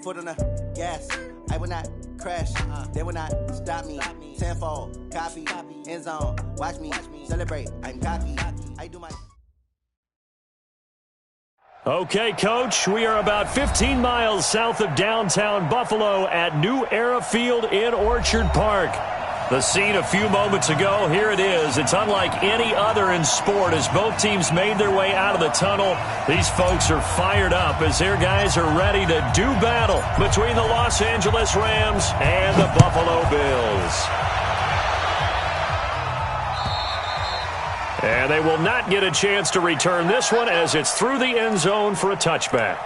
Foot on the gas, I will not crash. They will not stop me. Tenfold, copy, end zone. Watch me celebrate. I'm cocky. I do my. Okay, Coach, we are about 15 miles south of downtown Buffalo at New Era Field in Orchard Park. The scene a few moments ago, here it is. It's unlike any other in sport as both teams made their way out of the tunnel. These folks are fired up as their guys are ready to do battle between the Los Angeles Rams and the Buffalo Bills. And they will not get a chance to return this one as it's through the end zone for a touchback.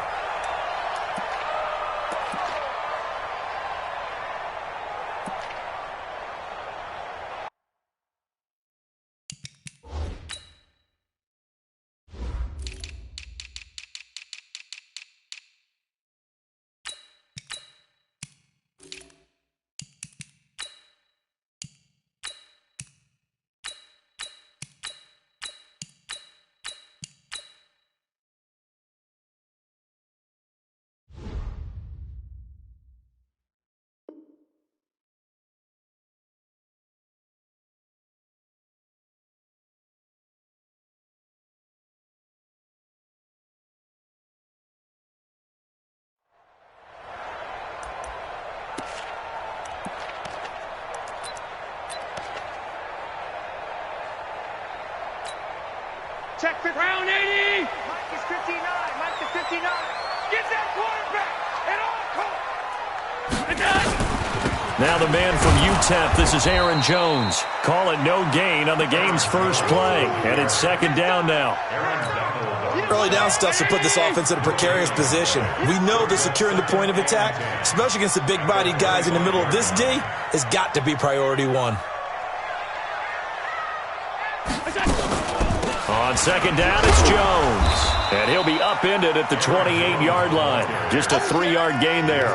Check for round 80. Mike is 59. Mike is 59. Get that quarterback. And all. Now the man from UTEP, this is Aaron Jones. Call it no gain on the game's first play. And it's second down now. Early down stuff to put this offense in a precarious position. We know that securing the point of attack, especially against the big-bodied guys in the middle of this D, has got to be priority one. On second down, it's Jones. And he'll be upended at the 28-yard line. Just a 3-yard gain there.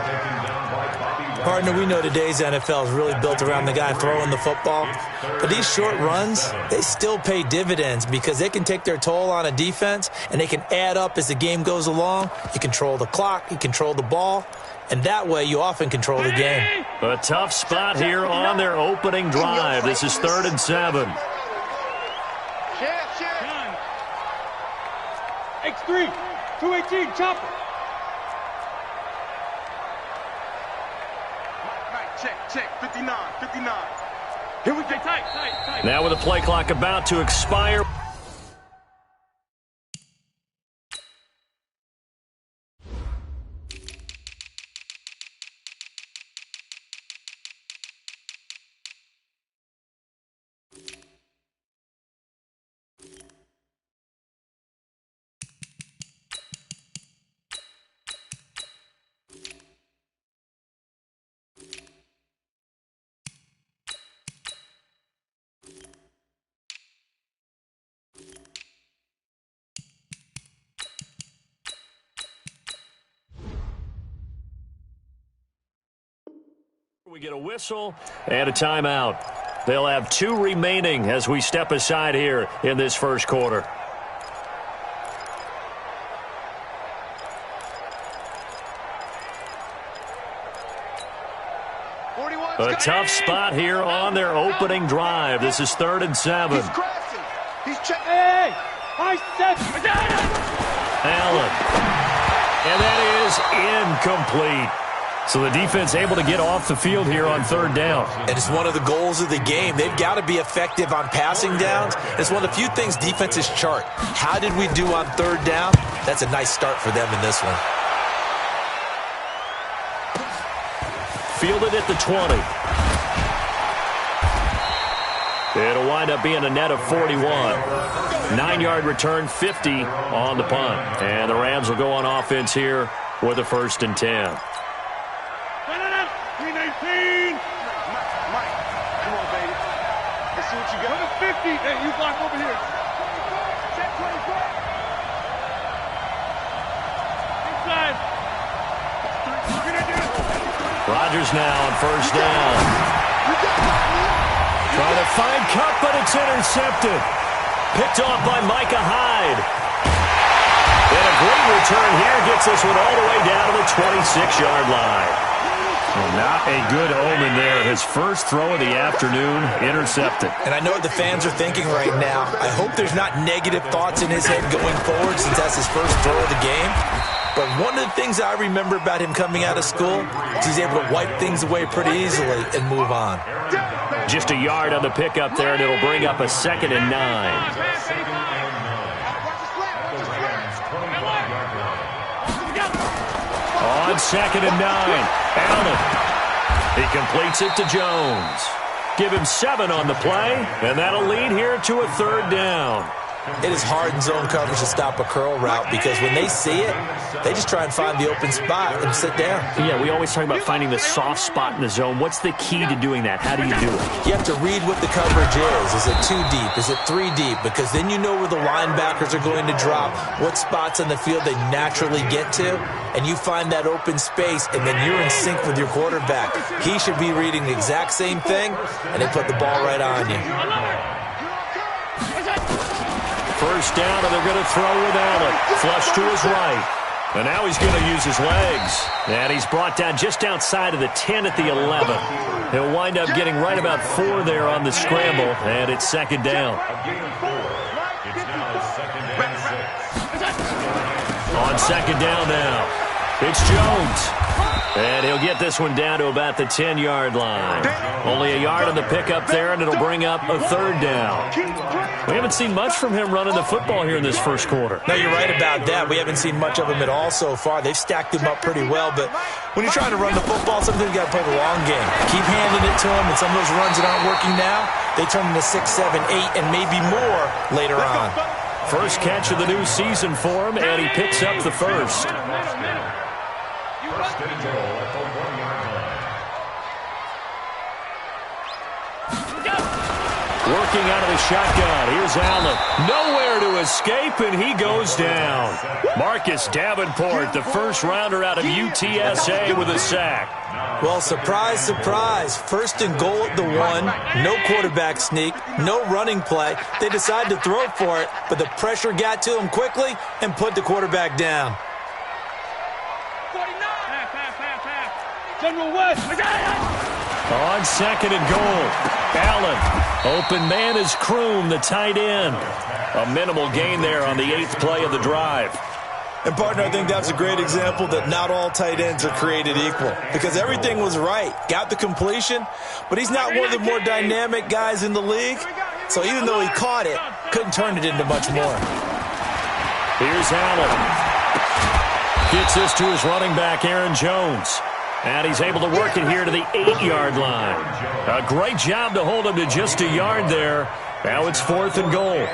Partner, we know today's NFL is really built around the guy throwing the football. But these short runs, they still pay dividends because they can take their toll on a defense, and they can add up as the game goes along. You control the clock, you control the ball, and that way you often control the game. A tough spot here on their opening drive. This is 3rd and 7. X3, 218, chopper. Check, 59. Here we go, tight. Now with the play clock about to expire. We get a whistle and a timeout. They'll have 2 remaining as we step aside here in this first quarter. A tough spot here on their opening drive. This is 3rd and 7. He's checking. Hey! I said Allen. And that is incomplete. So the defense able to get off the field here on 3rd down. And it's one of the goals of the game. They've got to be effective on passing downs. It's one of the few things defenses chart. How did we do on 3rd down? That's a nice start for them in this one. Fielded at the 20. It'll wind up being a net of 41. 9-yard return, 50 on the punt. And the Rams will go on offense here with a 1st and 10. 319. Mike, come on, baby. Let's see what you got. Number 50. Hey, you block over here. Check 24. Inside. Rodgers now on 1st down. Trying to find Cup, but it's intercepted. Picked off by Micah Hyde. And a great return here gets this one all the way down to the 26-yard line. Well, not a good omen there. His first throw of the afternoon intercepted. And I know what the fans are thinking right now. I hope there's not negative thoughts in his head going forward since that's his first throw of the game. But one of the things I remember about him coming out of school is he's able to wipe things away pretty easily and move on. Just a yard on the pickup there, and it'll bring up a 2nd and 9. On 2nd and 9, Allen. He completes it to Jones. Give him 7 on the play, and that'll lead here to a 3rd down. It is hard in zone coverage to stop a curl route because when they see it, they just try and find the open spot and sit down. Yeah, we always talk about finding the soft spot in the zone. What's the key to doing that? How do you do it? You have to read what the coverage is. Is it 2 deep? Is it 3 deep? Because then you know where the linebackers are going to drop, what spots on the field they naturally get to, and you find that open space, and then you're in sync with your quarterback. He should be reading the exact same thing, and they put the ball right on you. First down, and they're going to throw with Allen. Flush to his right. And now he's going to use his legs. And he's brought down just outside of the 10 at the 11. He'll wind up getting right about 4 there on the scramble, and it's 2nd down. On 2nd down now, it's Jones. And he'll get this one down to about the 10-yard line. Only a yard on the pickup there, and it'll bring up a 3rd down. We haven't seen much from him running the football here in this first quarter. No, you're right about that. We haven't seen much of him at all so far. They've stacked him up pretty well, but when you're trying to run the football, sometimes you got to play the long game. Keep handing it to him, and some of those runs that aren't working now, they turn into 6, 7, 8, and maybe more later on. First catch of the new season for him, and he picks up the first. First and goal at the 1-yard line. Working out of the shotgun. Here's Allen. Nowhere to escape, and he goes down. Marcus Davenport, the first rounder out of UTSA, with a sack. Well, surprise, surprise. First and goal at the 1. No quarterback sneak. No running play. They decide to throw for it, but the pressure got to him quickly and put the quarterback down. General West. On 2nd and goal, Allen. Open man is Kroom, the tight end. A minimal gain there on the 8th play of the drive. And, partner, I think that's a great example that not all tight ends are created equal because everything was right. Got the completion, but he's not one of the more dynamic guys in the league. So even though he caught it, couldn't turn it into much more. Here's Allen. Gets this to his running back, Aaron Jones. And he's able to work it here to the 8-yard line. A great job to hold him to just a yard there. Now it's 4th and goal.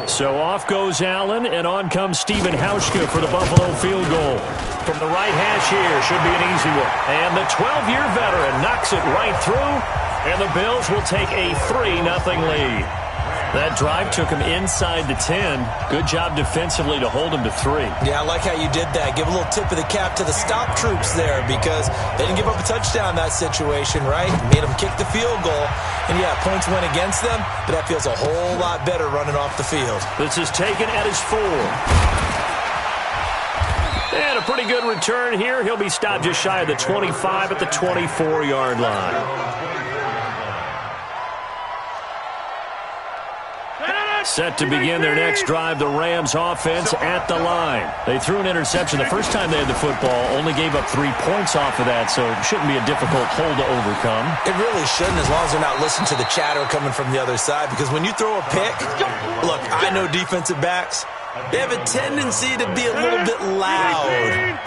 So off goes Allen, and on comes Stephen Hauschka for the Buffalo field goal. From the right hash here, should be an easy one. And the 12-year veteran knocks it right through, and the Bills will take a 3-0 lead. That drive took him inside the 10. Good job defensively to hold him to 3. Yeah, I like how you did that. Give a little tip of the cap to the stop troops there because they didn't give up a touchdown in that situation, right? Made them kick the field goal. And, yeah, points went against them, but that feels a whole lot better running off the field. This is taken at his 4. And a pretty good return here. He'll be stopped just shy of the 25 at the 24-yard line. Set to begin their next drive, the Rams offense at the line. They threw an interception the first time they had the football, only gave up 3 points off of that, so it shouldn't be a difficult hole to overcome. It really shouldn't, as long as they're not listening to the chatter coming from the other side, because when you throw a pick, look, I know defensive backs, they have a tendency to be a little bit loud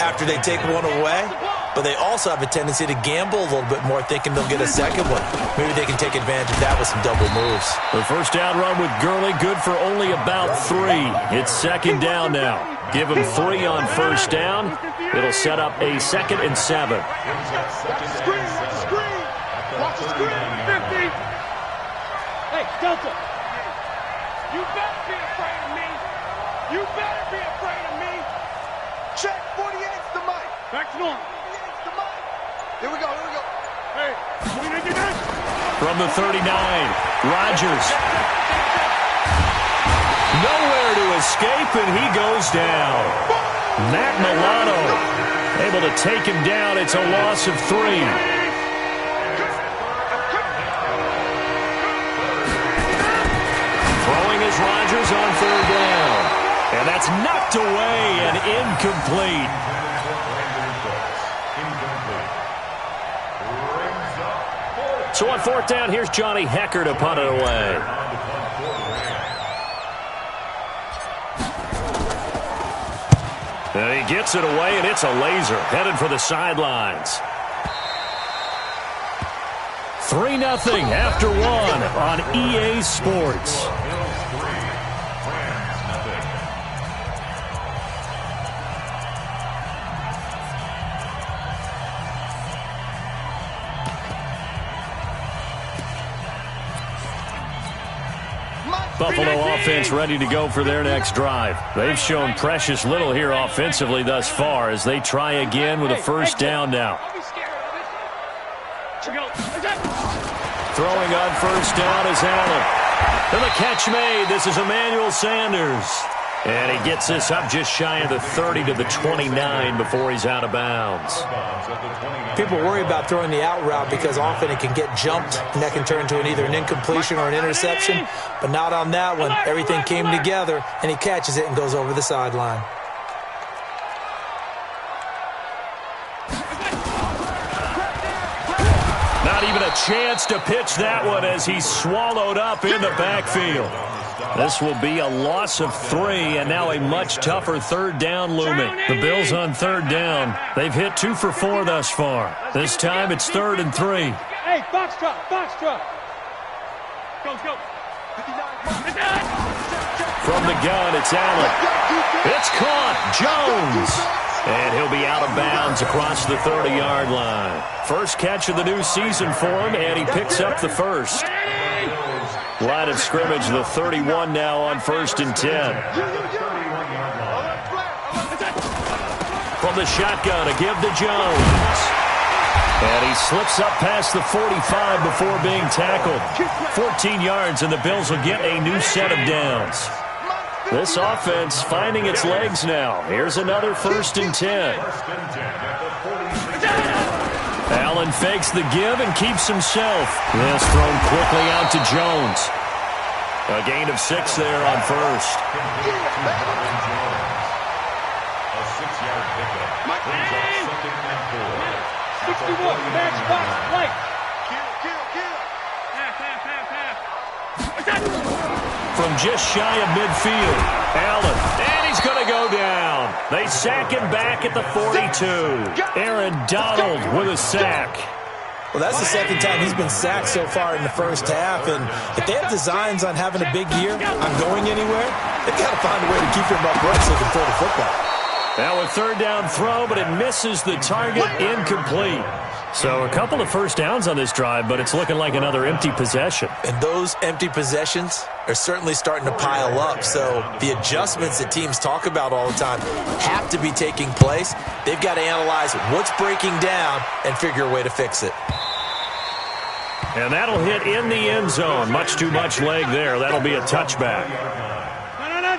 after they take one away, but they also have a tendency to gamble a little bit more, thinking they'll get a second one. Maybe they can take advantage of that with some double moves. The first down run with Gurley, good for only about 3. It's 2nd down now. Give him 3 on first down. It'll set up a 2nd and 7. Watch the screen. Watch the screen. 50. Hey, Delta. You better be afraid of me. You better be afraid of me. Check 48's the mic. Back to normal. 48's the mic. Here we go. Hey, from the 39, Rodgers. Nowhere to escape, and he goes down. Matt Milano able to take him down. It's a loss of 3. Throwing is Rodgers on 3rd down. And that's knocked away and incomplete. So on 4th down, here's Johnny Hecker to punt it away. And he gets it away, and it's a laser headed for the sidelines. 3-0 after 1 on EA Sports. Buffalo offense ready to go for their next drive. They've shown precious little here offensively thus far as they try again with a 1st down now. Throwing on 1st down is Allen. And the catch made. This is Emmanuel Sanders. And he gets this up just shy of the 30 to the 29 before he's out of bounds. People worry about throwing the out route because often it can get jumped, and that can turn into either an incompletion or an interception. But not on that one. Everything came together, and he catches it and goes over the sideline. Not even a chance to pitch that one as he's swallowed up in the backfield. This will be a loss of 3, and now a much tougher 3rd down looming. The Bills on 3rd down. They've hit 2 for 4 thus far. This time it's 3rd and 3. Hey, box truck, box truck. Go. From the gun, it's Allen. It's caught. Jones. And he'll be out of bounds across the 30-yard line. First catch of the new season for him, and he picks up the first. Line of scrimmage, the 31 now on 1st and 10. From the shotgun, a give to Jones. And he slips up past the 45 before being tackled. 14 yards, and the Bills will get a new set of downs. This offense finding its legs now. Here's another 1st and 10. Allen fakes the give and keeps himself. This thrown quickly out to Jones. A gain of 6 there on 1st. A 6-yard pickup. Brings up 2nd and 4. 61, match box, right. From just shy of midfield, Allen, and he's going to go down. They sack him back at the 42. Aaron Donald with a sack. Well, that's the 2nd time he's been sacked so far in the first half, and if they have designs on having a big year, on going anywhere, they've got to find a way to keep him upright so they can throw the football. Now a 3rd down throw, but it misses the target, incomplete. So a couple of 1st downs on this drive, but it's looking like another empty possession. And those empty possessions are certainly starting to pile up. So the adjustments that teams talk about all the time have to be taking place. They've got to analyze what's breaking down and figure a way to fix it. And that'll hit in the end zone. Much too much leg there. That'll be a touchback.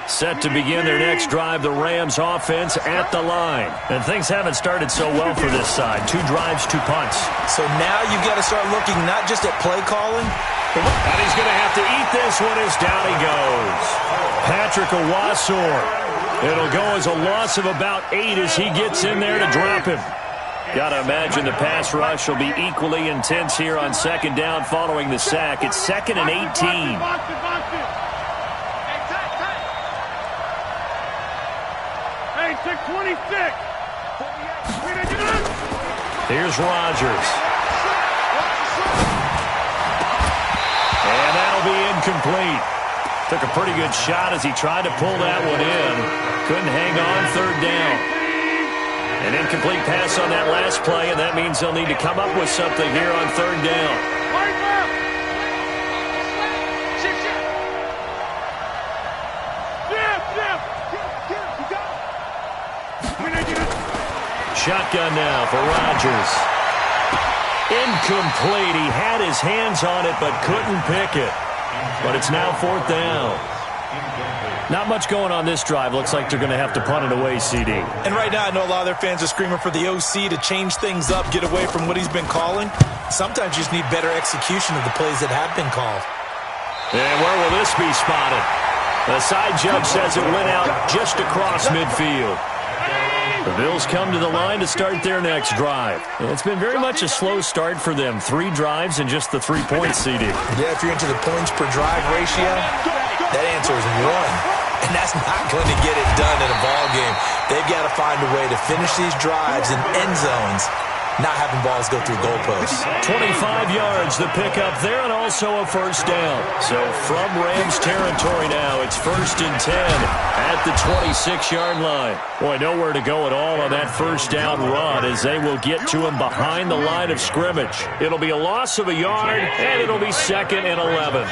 Set to begin their next drive, the Rams offense at the line. And things haven't started so well for this side. 2 drives, 2 punts. So now you've got to start looking not just at play calling. And he's going to have to eat this one as down he goes. Patrick Owasor. It'll go as a loss of about 8 as he gets in there to drop him. Got to imagine the pass rush will be equally intense here on 2nd down following the sack. It's 2nd and 18. Hey, 626. Here's Rodgers. And that'll be incomplete. Took a pretty good shot as he tried to pull that one in. Couldn't hang on 3rd down. An incomplete pass on that last play, and that means they'll need to come up with something here on 3rd down. Shotgun now for Rodgers. Incomplete. He had his hands on it but couldn't pick it. But it's now 4th down. Not much going on this drive. Looks like they're going to have to punt it away, CD. And right now, I know a lot of their fans are screaming for the OC to change things up, get away from what he's been calling. Sometimes you just need better execution of the plays that have been called. And where will this be spotted? The side judge says it went out just across midfield. The Bills come to the line to start their next drive. It's been very much a slow start for them. 3 drives and just the 3 points, CD. Yeah, if you're into the points per drive ratio, that answer is 1. And that's not going to get it done in a ball game. They've got to find a way to finish these drives in end zones, not having balls go through goalposts. 25 yards, the pickup there, and also a first down. So from Rams territory now, it's 1st and 10 at the 26-yard line. Boy, nowhere to go at all on that first down run as they will get to him behind the line of scrimmage. It'll be a loss of a yard, and it'll be 2nd and 11.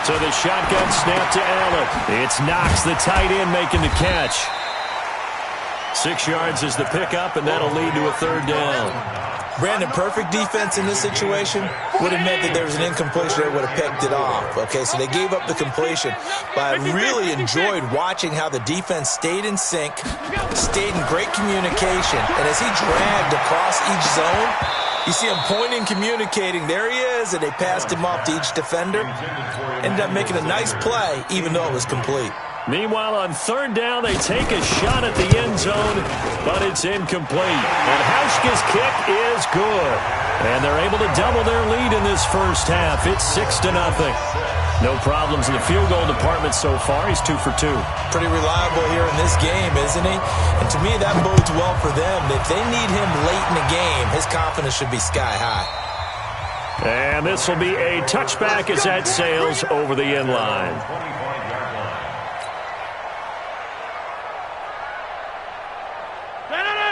So the shotgun snap to Allen. It's Knox, the tight end, making the catch. 6 yards is the pickup, and that'll lead to a 3rd down. Brandon, perfect defense in this situation would have meant that there was an incompletion that would have picked it off. Okay, so they gave up the completion. But I really enjoyed watching how the defense stayed in sync, stayed in great communication, and as he dragged across each zone, you see him pointing, communicating. There he is, and they passed him off to each defender. Ended up making a nice play, even though it was complete. Meanwhile, on 3rd down, they take a shot at the end zone, but it's incomplete. And Hauschka's kick is good. And they're able to double their lead in this first half. It's 6-0. No problems in the field goal department so far. He's 2 for 2. Pretty reliable here in this game, isn't he? And to me, that bodes well for them. If they need him late in the game, his confidence should be sky high. And this will be a touchback as that sails over the end line.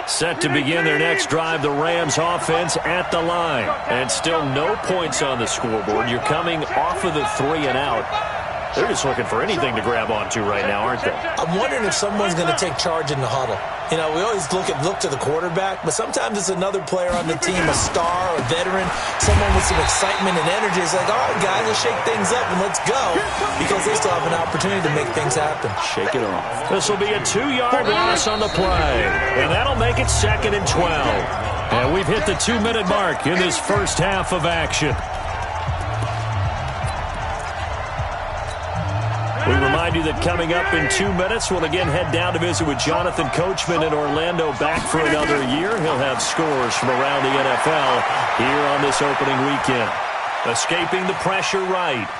Set to begin their next drive, the Rams offense at the line. And still no points on the scoreboard. You're coming off of the 3 and out. They're just looking for anything to grab onto right now, aren't they? I'm wondering if someone's going to take charge in the huddle. You know, we always look to the quarterback, but sometimes it's another player on the team, a star, a veteran, someone with some excitement and energy. It's like, all right, guys, let's shake things up and let's go, because they still have an opportunity to make things happen. Shake it off. This will be a 2-yard loss on the play, and that'll make it 2nd and 12. And we've hit the 2-minute mark in this first half of action. We remind you that coming up in 2 minutes, we'll again head down to visit with Jonathan Coachman in Orlando, back for another year. He'll have scores from around the NFL here on this opening weekend. Escaping the pressure right.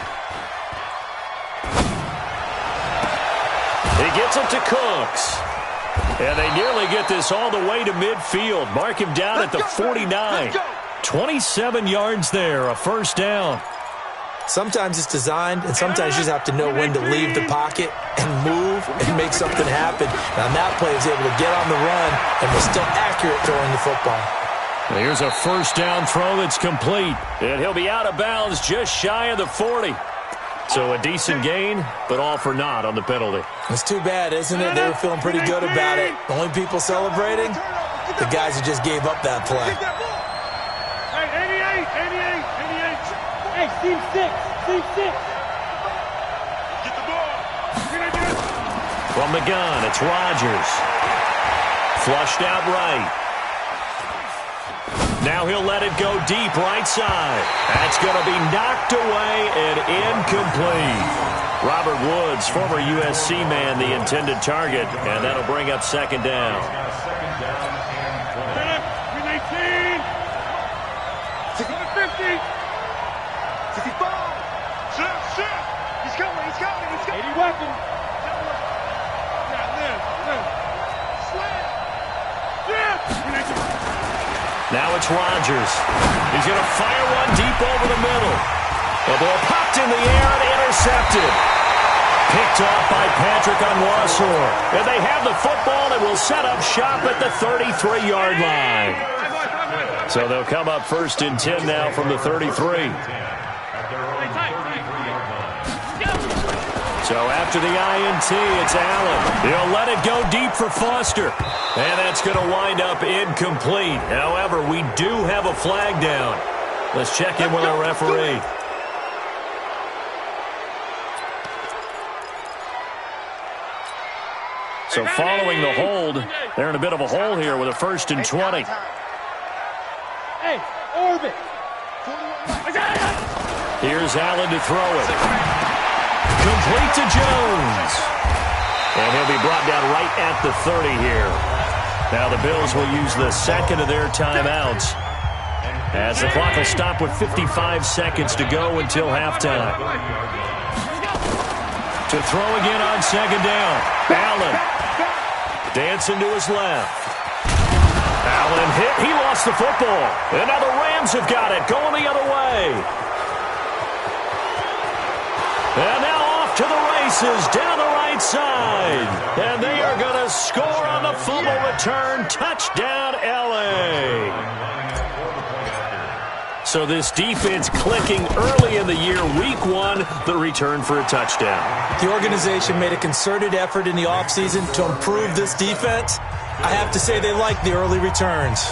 He gets it to Cooks. And they nearly get this all the way to midfield. Mark him down at the 49. 27 yards there, a first down. Sometimes it's designed, and sometimes you just have to know when to leave the pocket and move and make something happen. And on that play, he was able to get on the run and was still accurate throwing the football. Here's a first down throw that's complete. And he'll be out of bounds just shy of the 40. So a decent gain, but all for naught on the penalty. It's too bad, isn't it? They were feeling pretty good about it. The only people celebrating, the guys who just gave up that play. Hey, 88. Hey, team 6. Get the ball. From the gun, it's Rodgers. Flushed out right. Now he'll let it go deep right side. That's going to be knocked away and incomplete. Robert Woods, former USC man, the intended target, and that'll bring up 2nd down. 18. 50. 65. Shit. He's coming. 80 weapon. Now it's Rodgers. He's going to fire one deep over the middle. The ball popped in the air and intercepted. Picked off by Patrick Onwuasor. And they have the football and will set up shop at the 33-yard line. So they'll come up 1st and 10 now from the 33. So after the INT, it's Allen. He'll let it go deep for Foster. And that's going to wind up incomplete. However, we do have a flag down. Let's check in with our referee. So following the hold, they're in a bit of a hole here with a 1st and 20. Hey, orbit. Here's Allen to throw it. Complete to Jones. And he'll be brought down right at the 30 here. Now the Bills will use the second of their timeouts, as the clock will stop with 55 seconds to go until halftime. To throw again on 2nd down. Allen dancing to his left. Allen hit. He lost the football. And now the Rams have got it, going the other way. And now off to the races down the right side. And they are going to score on the fumble return. Touchdown, L.A. So this defense clicking early in the year. Week 1, the return for a touchdown. The organization made a concerted effort in the offseason to improve this defense. I have to say they like the early returns.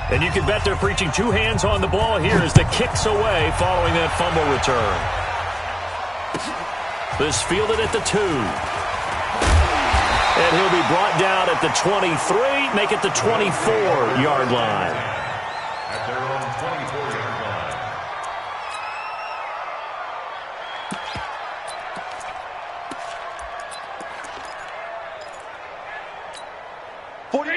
And you can bet they're preaching 2 hands on the ball here as the kick's away following that fumble return. This fielded at the 2. And he'll be brought down at the 23, make it the 24-yard line. At their own 24-yard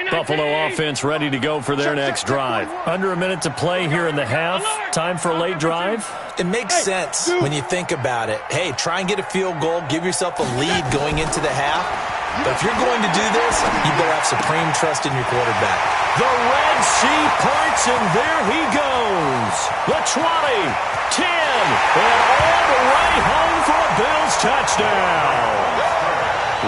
line. Buffalo offense ready to go for their next drive. Under a minute to play here in the half. Time for a late drive. It makes sense when you think about it. Hey, try and get a field goal. Give yourself a lead going into the half. But if you're going to do this, you better have supreme trust in your quarterback. The Red Sea parts, and there he goes. The 20, 10, and all the way home for a Bills touchdown.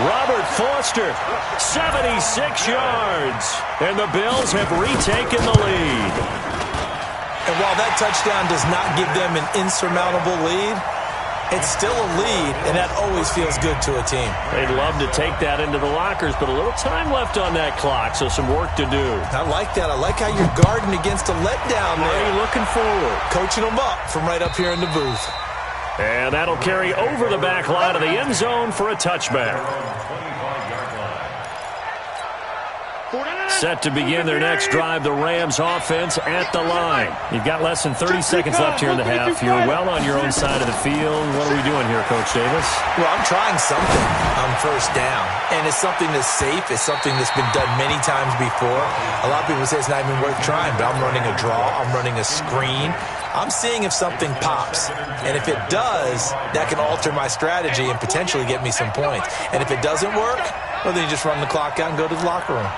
Robert Foster, 76 yards. And the Bills have retaken the lead. And while that touchdown does not give them an insurmountable lead, it's still a lead, and that always feels good to a team. They'd love to take that into the lockers, but a little time left on that clock, so some work to do. I like that. I like how you're guarding against a letdown there. Ray looking forward. Coaching them up from right up here in the booth. And that'll carry over the back line of the end zone for a touchback. Set to begin their next drive, the Rams offense at the line. You've got less than 30 seconds left here in the half. You're well on your own side of the field. What are we doing here, Coach Davis? Well, I'm trying something on 1st down. And it's something that's safe. It's something that's been done many times before. A lot of people say it's not even worth trying, but I'm running a draw. I'm running a screen. I'm seeing if something pops. And if it does, that can alter my strategy and potentially get me some points. And if it doesn't work, well, then you just run the clock out and go to the locker room.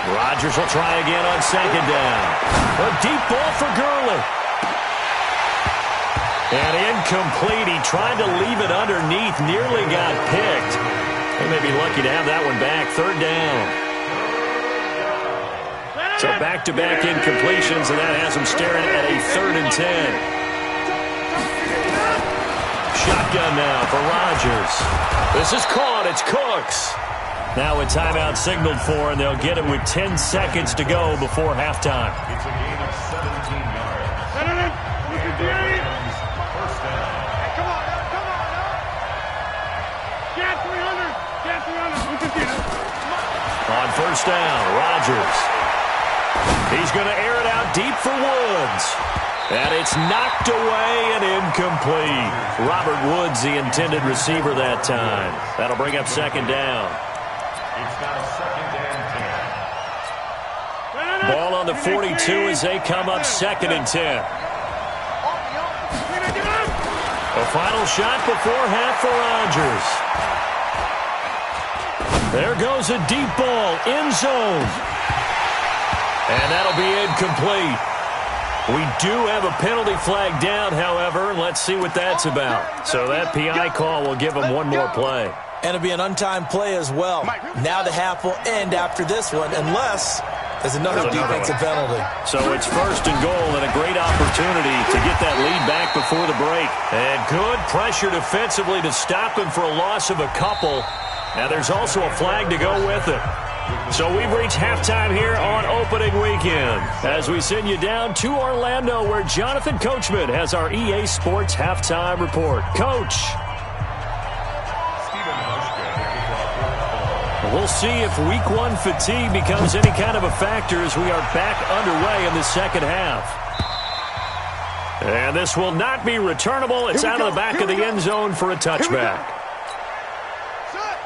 Rodgers will try again on 2nd down. A deep ball for Gurley. And incomplete. He tried to leave it underneath. Nearly got picked. They may be lucky to have that one back. 3rd down. So back-to-back incompletions, and that has them staring at a 3rd and 10. Shotgun now for Rodgers. This is caught. It's Cooks. Now a timeout signaled for, and they'll get it with 10 seconds to go before halftime. It's a gain of 17 yards. First down. Come on. Get 300. On 1st down, Rodgers. He's going to air it out deep for Woods. And it's knocked away and incomplete. Robert Woods, the intended receiver that time. That'll bring up 2nd down. It's now 2nd and 10. Ball on the 42 as they come up 2nd and 10. A final shot before half for Rodgers. There goes a deep ball, end zone. And that'll be incomplete. We do have a penalty flag down, however. Let's see what that's about. So that PI call will give them one more play. And it'll be an untimed play as well. Now the half will end after this one, unless there's another defensive penalty. So it's 1st and goal, and a great opportunity to get that lead back before the break. And good pressure defensively to stop him for a loss of a couple. Now there's also a flag to go with it. So we've reached halftime here on opening weekend as we send you down to Orlando where Jonathan Coachman has our EA Sports halftime report. Coach. We'll see if week one fatigue becomes any kind of a factor as we are back underway in the second half. And this will not be returnable. It's out of the back of the end zone for a touchback.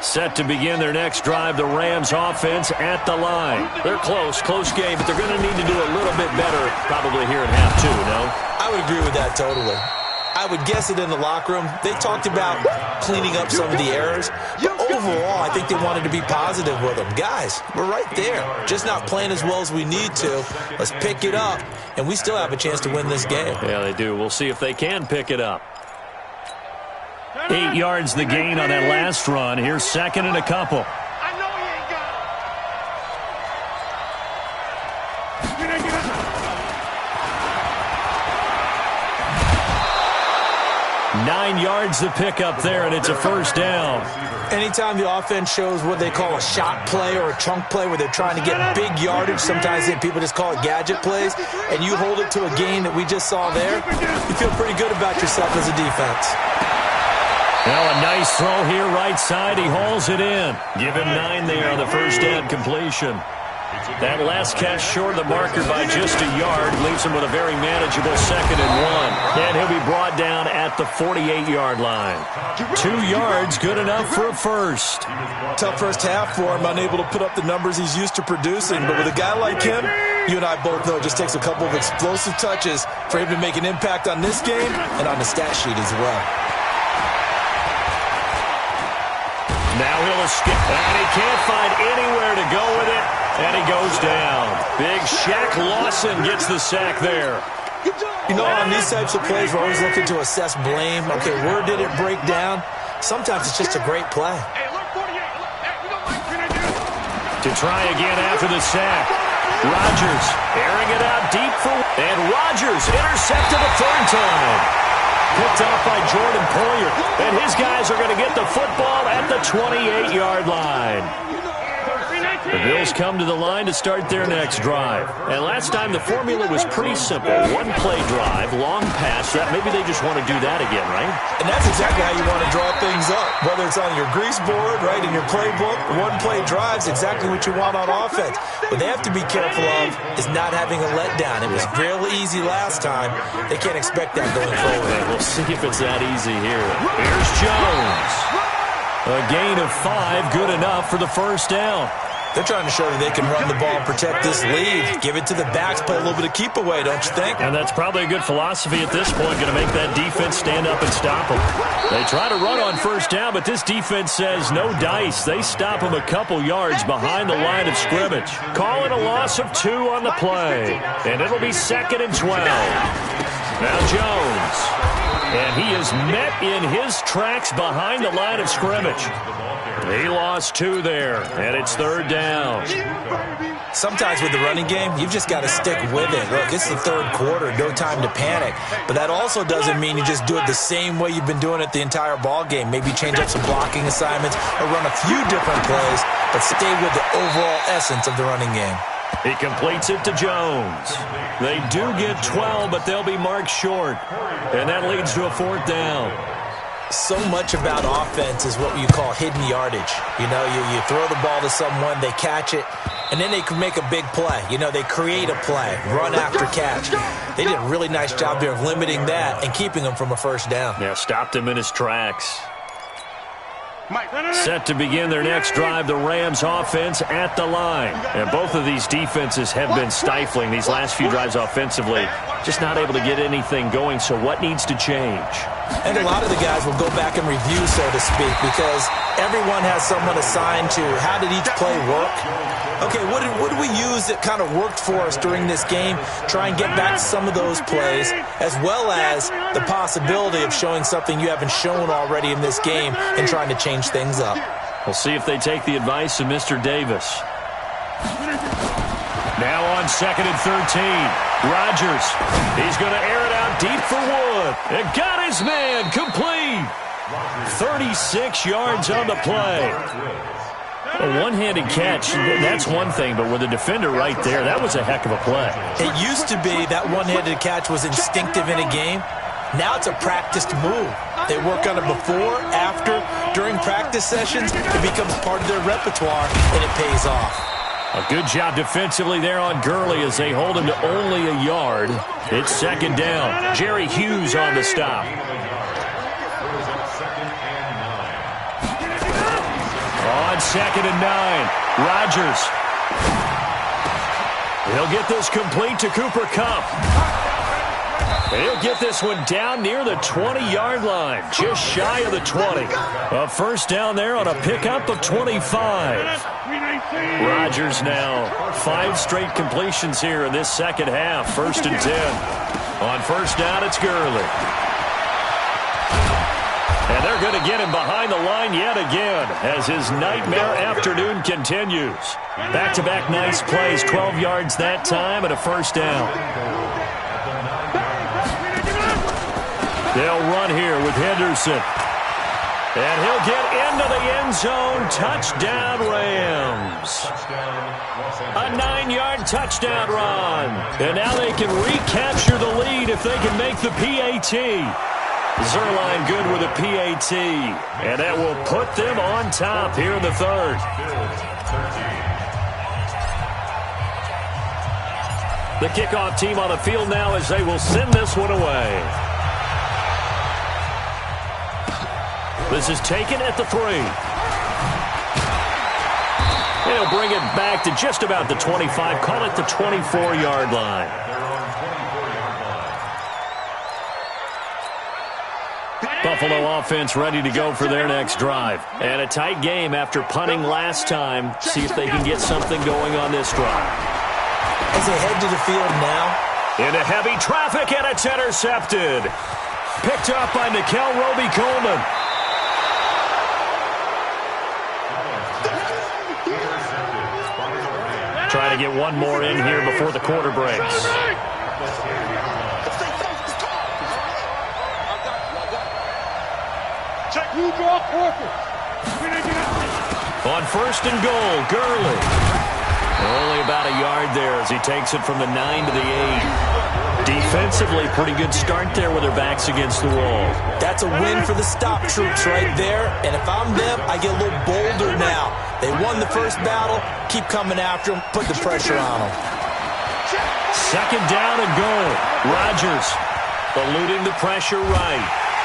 Set to begin their next drive, the Rams offense at the line. They're close game, but they're going to need to do a little bit better probably here in half two, no? I would agree with that totally. I would guess it in the locker room. They talked about cleaning up some of the errors, but overall, I think they wanted to be positive with them. Guys, we're right there. Just not playing as well as we need to. Let's pick it up, and we still have a chance to win this game. Yeah, they do. We'll see if they can pick it up. 8 yards the gain on that last run. Here's second and a couple. I know you ain't got it. 9 yards the pickup there, and it's a first down. Anytime the offense shows what they call a shot play or a chunk play where they're trying to get big yardage, sometimes people just call it gadget plays, and you hold it to a gain that we just saw there, you feel pretty good about yourself as a defense. Well, a nice throw here right side. He hauls it in. Give him 9 there on the first down completion. That last catch short of the marker by just a yard leaves him with a very manageable 2nd and 1. And he'll be brought down at the 48-yard line. 2 yards, good enough for a first. Tough first half for him, unable to put up the numbers he's used to producing. But with a guy like him, you and I both know it just takes a couple of explosive touches for him to make an impact on this game and on the stat sheet as well. Now he'll escape, and he can't find anywhere to go with it, and he goes down. Big Shaq Lawson gets the sack there. You know, on these types of plays, we're always looking to assess blame. Okay, where did it break down? Sometimes it's just a great play. To try again after the sack. Rodgers airing it out deep for, and Rodgers intercepted a third time. Picked off by Jordan Poyer. And his guys are going to get the football at the 28-yard line. The Bills come to the line to start their next drive. And last time the formula was pretty simple. One-play drive, long pass. That maybe they just want to do that again, right? And that's exactly how you want to draw things up. Whether it's on your grease board, right, in your playbook, one-play drive's exactly what you want on offense. What they have to be careful of is not having a letdown. It was real easy last time. They can't expect that going forward. We'll see if it's that easy here. Here's Jones. A gain of 5, good enough for the first down. They're trying to show that they can run the ball and protect this lead. Give it to the backs, play a little bit of keep away, don't you think? And that's probably a good philosophy at this point, going to make that defense stand up and stop them. They try to run on first down, but this defense says no dice. They stop them a couple yards behind the line of scrimmage. Call it a loss of 2 on the play, and it'll be 2nd and 12. Now Jones, and he is met in his tracks behind the line of scrimmage. He lost 2 there, and it's 3rd down. Sometimes with the running game, you've just got to stick with it. Look, it's the 3rd quarter, no time to panic. But that also doesn't mean you just do it the same way you've been doing it the entire ball game. Maybe change up some blocking assignments or run a few different plays, but stay with the overall essence of the running game. He completes it to Jones. They do get 12, but they'll be marked short, and that leads to a 4th down. So much about offense is what you call hidden yardage. You know, you throw the ball to someone, they catch it, and then they can make a big play. You know, they create a play, run after catch. They did a really nice job there of limiting that and keeping him from a first down. Yeah, stopped him in his tracks. Set to begin their next drive, the Rams offense at the line. And both of these defenses have been stifling these last few drives offensively. Just not able to get anything going, so what needs to change? And a lot of the guys will go back and review, so to speak, because everyone has someone assigned to how did each play work. Okay, what did we use that kind of worked for us during this game? Try and get back to some of those plays, as well as the possibility of showing something you haven't shown already in this game and trying to change things up. We'll see if they take the advice of Mr. Davis. Now on 2nd and 13. Rodgers. He's going to air it out deep for Wood. And got his man complete. 36 yards on the play. A one-handed catch, that's one thing, but with a defender right there, that was a heck of a play. It used to be that one-handed catch was instinctive in a game. Now it's a practiced move. They work on it before, after, during practice sessions. It becomes part of their repertoire, and it pays off. A good job defensively there on Gurley as they hold him to only a yard. It's second down. Jerry Hughes on the stop. On 2nd and 9, Rodgers. He'll get this complete to Cooper Kupp. He'll get this one down near the 20-yard line, just shy of the 20. A first down there on a pickup of 25. Rodgers now 5 straight completions here in this second half, 1st and 10. On first down, it's Gurley. And they're going to get him behind the line yet again as his nightmare afternoon continues. Back-to-back nice plays, 12 yards that time and a first down. They'll run here with Henderson. And he'll get into the end zone. Touchdown, Rams. A 9-yard touchdown run. And now they can recapture the lead if they can make the PAT. Zerline good with a PAT, and that will put them on top here in the third. The kickoff team on the field now as they will send this one away. This is taken at the 3. He'll bring it back to just about the 25, call it the 24-yard line. Buffalo offense ready to go for their next drive. And a tight game after punting last time. See if they can get something going on this drive. As they head to the field now. Into heavy traffic, and it's intercepted. Picked up by Nickel Roby-Coleman. Trying to get one more in here before the quarter breaks. On 1st and goal, Gurley. Only about a yard there as he takes it from the 9 to the 8. Defensively, pretty good start there with their backs against the wall. That's a win for the stop troops right there. And if I'm them, I get a little bolder now. They won the first battle. Keep coming after them. Put the pressure on them. 2nd down and goal. Rodgers eluding the pressure right.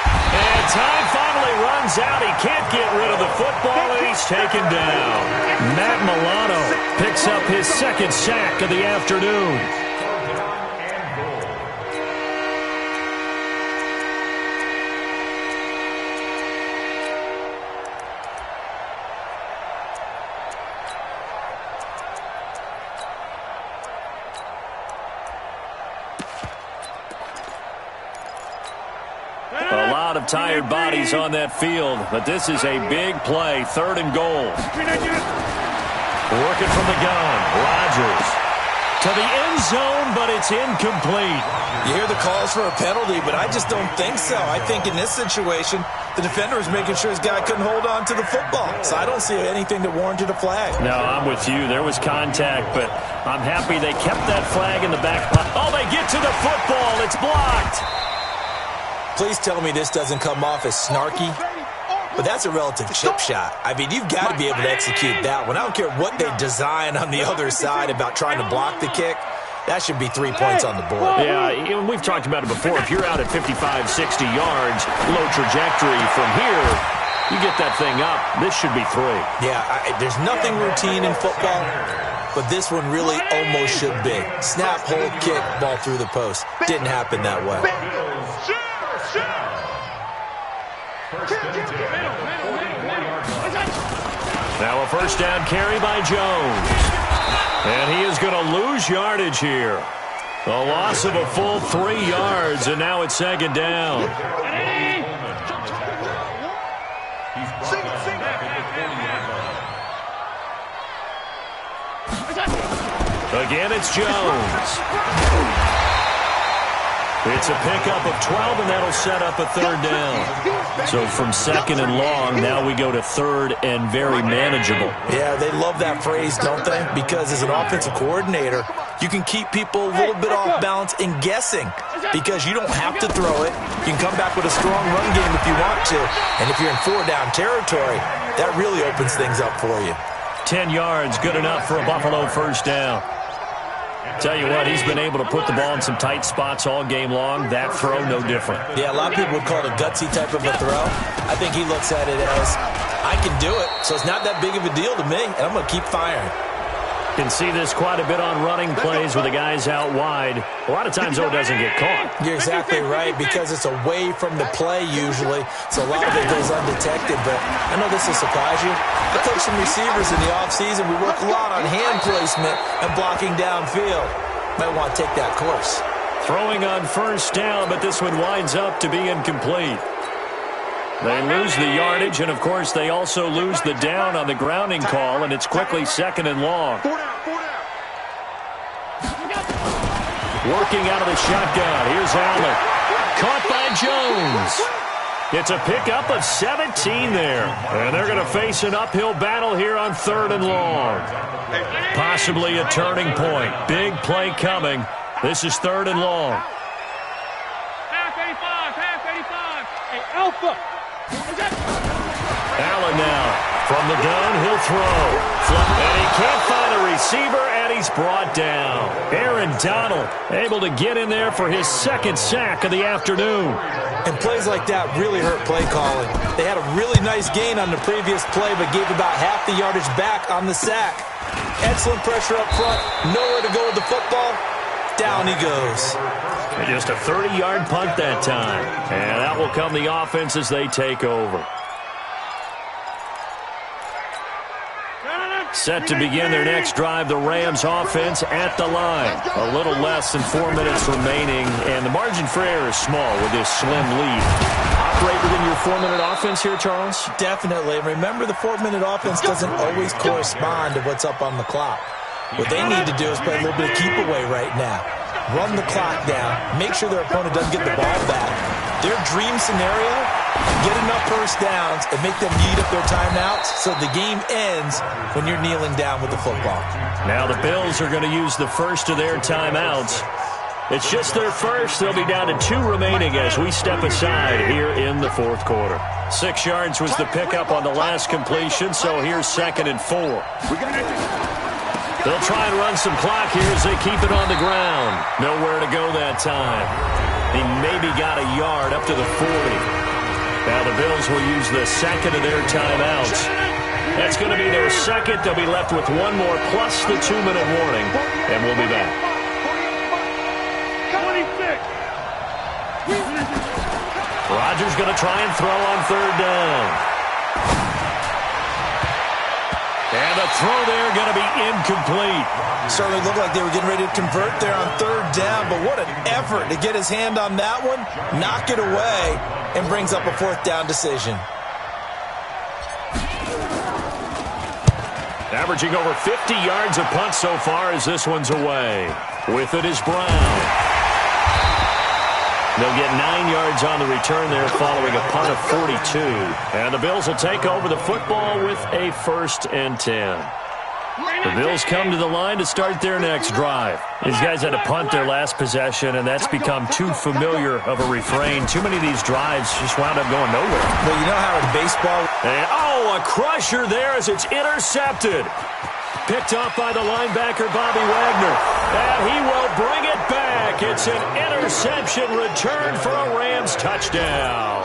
And time finally runs out. He can't get rid of the football, and he's taken down. Matt Milano picks up his 2nd sack of the afternoon. A lot of tired bodies on that field, but this is a big play. 3rd and goal. Working from the gun. Rodgers to the end zone, but it's incomplete. You hear the calls for a penalty, but I just don't think so. I think in this situation, the defender is making sure his guy couldn't hold on to the football. So I don't see anything that warranted a flag. No, I'm with you. There was contact, but I'm happy they kept that flag in the back pocket. Oh, they get to the football. It's blocked. Please tell me this doesn't come off as snarky, but that's a relative chip shot. I mean, you've got to be able to execute that one. I don't care what they design on the other side about trying to block the kick. That should be 3 points on the board. Yeah, we've talked about it before. If you're out at 55, 60 yards, low trajectory from here, you get that thing up, this should be 3. Yeah, there's nothing routine in football, but this one really almost should be. Snap, hold, kick, ball through the post. Didn't happen that way. Now a first down carry by Jones. And he is going to lose yardage here. A loss of a full 3 yards, and now it's 2nd down. Again, it's Jones. It's a pickup of 12, and that'll set up a third down. So from second and long, now we go to third and very manageable. Yeah, they love that phrase, don't they? Because as an offensive coordinator, you can keep people a little bit off balance and guessing because you don't have to throw it. You can come back with a strong run game if you want to. And if you're in four-down territory, that really opens things up for you. 10 yards, good enough for a Buffalo first down. Tell you what, he's been able to put the ball in some tight spots all game long. That throw, no different. Yeah, a lot of people would call it a gutsy type of a throw. I think he looks at it as, I can do it, so it's not that big of a deal to me, and I'm going to keep firing. Can see this quite a bit on running plays with the guys out wide. A lot of times, though, it doesn't get caught. You're exactly right, because it's away from the play usually, so a lot of it goes undetected. But I know this will surprise you. I coach some receivers in the offseason. We work a lot on hand placement and blocking downfield. Might want to take that course. Throwing on first down, but this one winds up to be incomplete. They lose the yardage, and, of course, they also lose the down on the grounding call, and it's quickly second and long. Working out of the shotgun. Here's Allen. Caught by Jones. It's a pickup of 17 there. And they're going to face an uphill battle here on third and long. Possibly a turning point. Big play coming. This is third and long. Half 85. Hey, Alpha. Allen now. From the gun, he'll throw. And he can't find a receiver, and he's brought down. Aaron Donald able to get in there for his second sack of the afternoon. And plays like that really hurt play calling. They had a really nice gain on the previous play, but gave about half the yardage back on the sack. Excellent pressure up front. Nowhere to go with the football. Down he goes. And just a 30-yard punt that time. And that will come the offense as they take over. Set to begin their next drive, the Rams offense at the line. A little less than 4 minutes remaining, and the margin for error is small with this slim lead. Operate within your 4-minute offense here, Charles? Definitely. And remember, the 4-minute offense doesn't always correspond to what's up on the clock. What they need to do is play a little bit of keep away right now. Run the clock down. Make sure their opponent doesn't get the ball back. Their dream scenario, get enough first downs and make them eat up their timeouts so the game ends when you're kneeling down with the football. Now the Bills are going to use the first of their timeouts. It's just their first. They'll be down to 2 remaining as we step aside here in the fourth quarter. 6 yards was the pickup on the last completion, so here's 2nd and 4. They'll try and run some clock here as they keep it on the ground. Nowhere to go that time. He maybe got a yard up to the 40. Now the Bills will use the second of their timeouts. That's going to be their second. They'll be left with one more plus the 2-minute warning, and we'll be back. 26. Rodgers going to try and throw on third down. And the throw there going to be incomplete. Certainly looked like they were getting ready to convert there on third down, but what an effort to get his hand on that one, knock it away, and brings up a fourth down decision. Averaging over 50 yards a punt so far as this one's away. With it is Brown. They'll get 9 yards on the return there following a punt of 42. And the Bills will take over the football with a 1st and 10. The Bills come to the line to start their next drive. These guys had to punt their last possession, and that's become too familiar of a refrain. Too many of these drives just wound up going nowhere. Well, you know how in baseball... And, a crusher there as it's intercepted. Picked off by the linebacker, Bobby Wagner. And he will bring it back. It's an interception return for a Rams touchdown.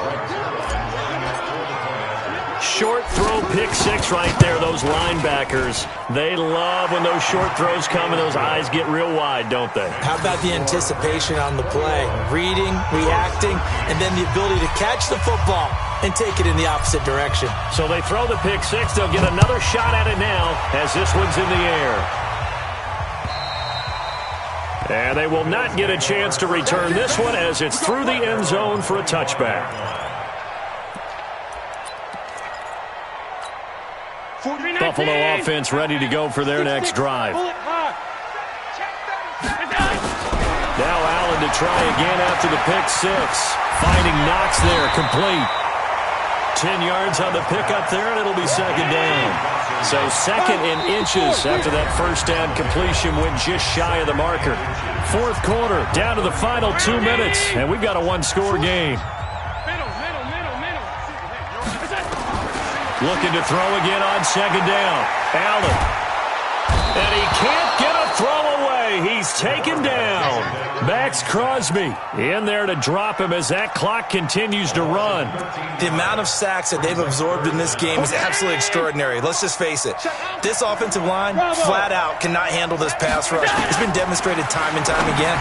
Short throw, pick 6 right there. Those linebackers, they love when those short throws come and those eyes get real wide, don't they? How about the anticipation on the play? Reading, reacting, and then the ability to catch the football and take it in the opposite direction. So they throw the pick 6. They'll get another shot at it now as this one's in the air. And they will not get a chance to return this one as it's through the end zone for a touchback. Buffalo offense ready to go for their next drive. Now Allen to try again after the pick six. Finding Knox there, complete. 10 yards on the pickup there, and it'll be second down. So second in inches after that first down completion went just shy of the marker. Fourth quarter, down to the final 2 minutes, and we've got a one-score game. Looking to throw again on second down. Allen. And he can't get a throw away. He's taken down. Max Crosby in there to drop him as that clock continues to run. The amount of sacks that they've absorbed in this game is absolutely extraordinary. Let's just face it. This offensive line, flat out, cannot handle this pass rush. It's been demonstrated time and time again.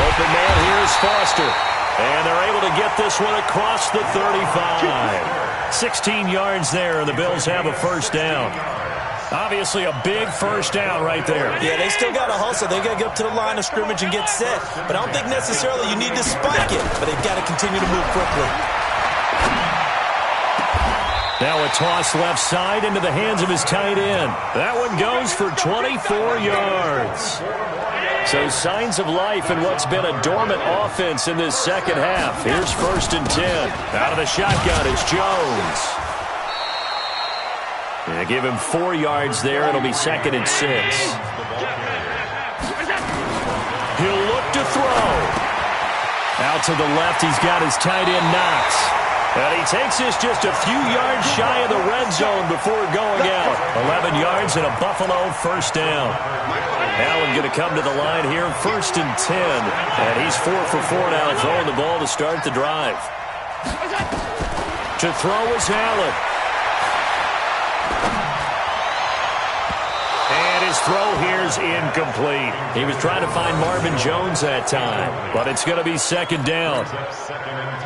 Open man, here's Foster. And they're able to get this one across the 35. 16 yards there, and the Bills have a first down. Obviously a big first down right there. Yeah, they still got to hustle. They got to get up to the line of scrimmage and get set. But I don't think necessarily you need to spike it, but they've got to continue to move quickly. Now a toss left side into the hands of his tight end. That one goes for 24 yards. So signs of life in what's been a dormant offense in this second half. Here's 1st and 10. Out of the shotgun is Jones. And give him 4 yards there. It'll be 2nd and 6. He'll look to throw. Out to the left, he's got his tight end Knox. And he takes this just a few yards shy of the red zone before going out. 11 yards and a Buffalo first down. Allen going to come to the line here, 1st and 10. And he's 4 for 4 now, throwing the ball to start the drive. To throw is Allen. And his throw here's incomplete. He was trying to find Marvin Jones that time, but it's going to be 2nd down.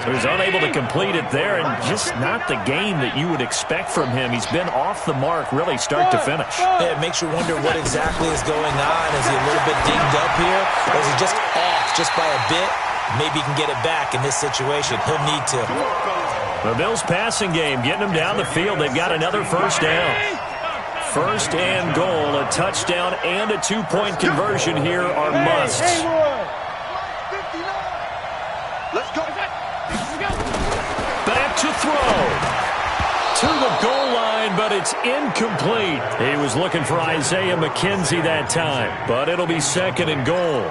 So he's unable to complete it there, and just not the game that you would expect from him. He's been off the mark really start to finish. Yeah, it makes you wonder what exactly is going on. Is he a little bit dinged up here, or is he just off just by a bit? Maybe he can get it back in this situation. He'll need to. The Bills' passing game getting them down the field. They've got another first down. 1st and goal, a touchdown and a 2-point conversion here are musts. Let's go. Back to throw. To the goal line, but it's incomplete. He was looking for Isaiah McKenzie that time, but it'll be 2nd and goal.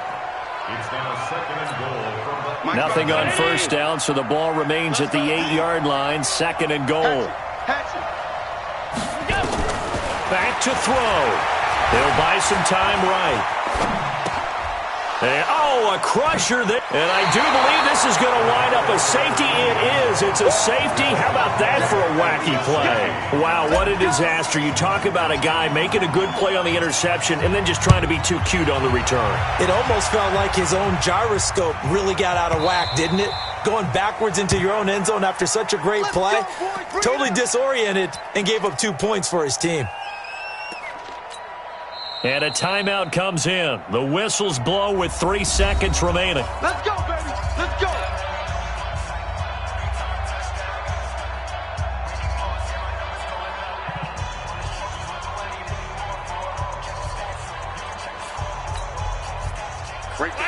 It's now 2nd and goal. Nothing on first down, so the ball remains at the 8-yard line. 2nd and goal. Back to throw. They'll buy some time right. And, a crusher there. And I do believe this is going to wind up a safety. It is. It's a safety. How about that for a wacky play? Wow, what a disaster. You talk about a guy making a good play on the interception and then just trying to be too cute on the return. It almost felt like his own gyroscope really got out of whack, didn't it? Going backwards into your own end zone after such a great play. Totally disoriented and gave up 2 points for his team. And a timeout comes in. The whistles blow with 3 seconds remaining. Let's go, baby. Let's go.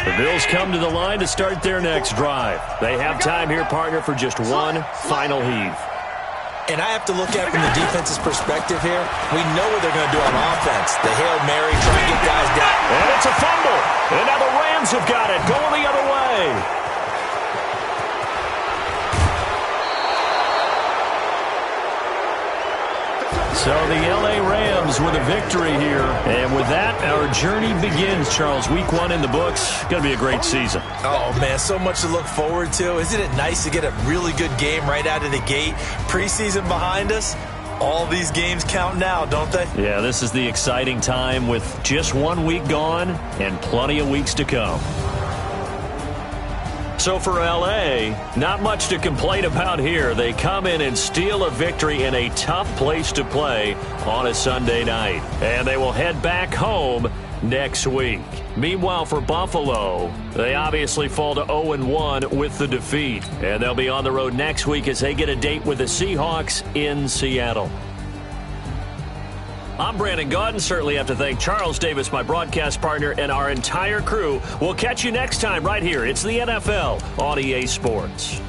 The Bills come to the line to start their next drive. They have time here, partner, for just one final heave. And I have to look at it from the defense's perspective here. We know what they're going to do on offense. The Hail Mary, try and get guys down. And it's a fumble. And now the Rams have got it, going the other way. So the L.A. Rams with a victory here. And with that, our journey begins, Charles. Week 1 in the books. Going to be a great season. Oh, man, so much to look forward to. Isn't it nice to get a really good game right out of the gate? Preseason behind us. All these games count now, don't they? Yeah, this is the exciting time with just 1 week gone and plenty of weeks to come. So for L.A., not much to complain about here. They come in and steal a victory in a tough place to play on a Sunday night. And they will head back home next week. Meanwhile, for Buffalo, they obviously fall to 0-1 with the defeat. And they'll be on the road next week as they get a date with the Seahawks in Seattle. I'm Brandon Gaudin. Certainly have to thank Charles Davis, my broadcast partner, and our entire crew. We'll catch you next time right here. It's the NFL on EA Sports.